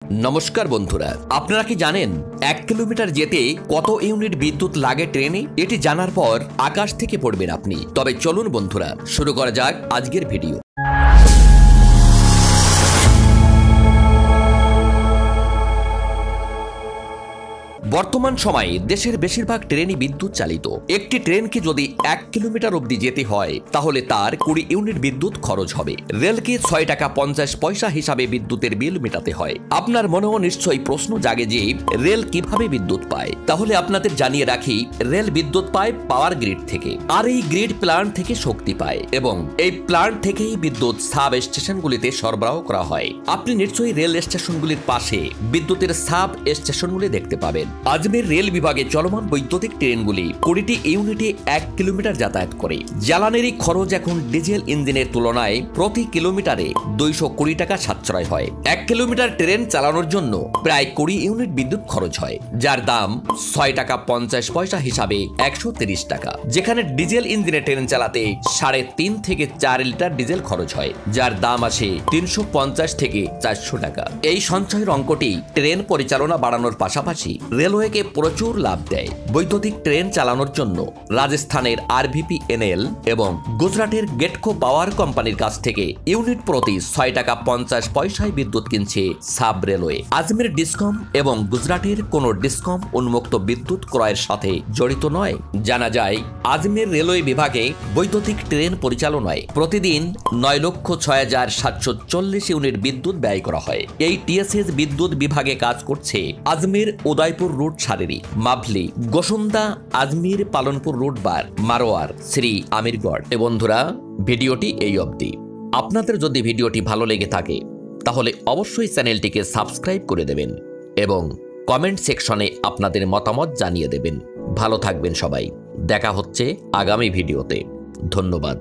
নমস্কার বন্ধুরা, আপনারা কি জানেন 1 কিলোমিটার যেতে কত ইউনিট বিদ্যুৎ লাগে ট্রেনে? এটি জানার পর আকাশ থেকে পড়বেন আপনি। তবে চলুন বন্ধুরা, শুরু করা যাক আজকের ভিডিও। বর্তমান সময়ে দেশের বেশিরভাগ ট্রেনই বিদ্যুৎ চালিত। একটি ট্রেনকে যদি 1 কিলোমিটার অবধি যেতে হয় তাহলে তার 20 ইউনিট বিদ্যুৎ খরচ হবে। রেলকে 6 টাকা 50 পয়সা হিসাবে বিদ্যুতের বিল মেটাতে হয়। আপনার মনেও নিশ্চয়ই প্রশ্ন জাগে যে রেল কিভাবে বিদ্যুৎ পায়। তাহলে আপনাদের জানিয়ে রাখি, রেল বিদ্যুৎ পায় পাওয়ার গ্রিড থেকে, আর এই গ্রিড প্ল্যান্ট থেকে শক্তি পায় এবং এই প্ল্যান্ট থেকেই বিদ্যুৎ সাব স্টেশনগুলিতে সরবরাহ করা হয়। আপনি নিশ্চয়ই রেল স্টেশনগুলির পাশে বিদ্যুতের সাব স্টেশনগুলি দেখতে পাবেন। আজমের রেল বিভাগে চলমান বৈদ্যুতিক ট্রেনগুলি 20টি ইউনিটে 1 কিলোমিটার যাতায়াত করে। জ্বালানির খরচ এখন ডিজেল ইঞ্জিনের তুলনায় প্রতি কিলোমিটারে 220 টাকা সাশ্রয় হয়। 1 কিলোমিটার ট্রেন চালানোর জন্য প্রায় 20 ইউনিট বিদ্যুৎ খরচ হয়, যার দাম 6 টাকা 50 পয়সা হিসাবে 130 টাকা। যেখানে ডিজেল ইঞ্জিনে ট্রেন চালাতে 3.5 থেকে 4 লিটার ডিজেল খরচ হয়, যার দাম আসে 350 থেকে 400 টাকা। এই সঞ্চয়ের অঙ্কটি ট্রেন পরিচালনা বাড়ানোর পাশাপাশি রেলওয়েকে প্রচুর লাভ দেয়। বৈদ্যুতিক ট্রেন চালানোর জন্য রাজস্থানের RVPNL এবং গুজরাটের গেটকো পাওয়ার কোম্পানির কাছ থেকে ইউনিট প্রতি 6 টাকা 50 পয়সায় বিদ্যুৎ কিনছে সাব রেলওয়ে। আজমের ডিসকম এবং গুজরাটের কোনো ডিসকম উন্মুক্ত বিদ্যুৎ ক্রয়ের সাথে জড়িত নয়। জানা যায়, আজমের রেলওয়ে বিভাগে বৈদ্যুতিক ট্রেন পরিচালনায় প্রতিদিন 9,06,740 ইউনিট বিদ্যুৎ ব্যয় করা হয়। এই TSS বিদ্যুৎ বিভাগে কাজ করছে আজমের উদয়পুর রুট সারেরি, মাভলি, গোসন্দা, আজমির, পালনপুর রুট বার, মারোয়ার, শ্রী আমিরগড়। বন্ধুরা, ভিডিওটি এই অবধি। আপনাদের যদি ভিডিওটি ভালো লেগে থাকে তাহলে অবশ্যই চ্যানেলটিকে সাবস্ক্রাইব করে দেবেন এবং কমেন্ট সেকশনে আপনাদের মতামত জানিয়ে দেবেন। ভালো থাকবেন সবাই। দেখা হচ্ছে আগামী ভিডিওতে। ধন্যবাদ।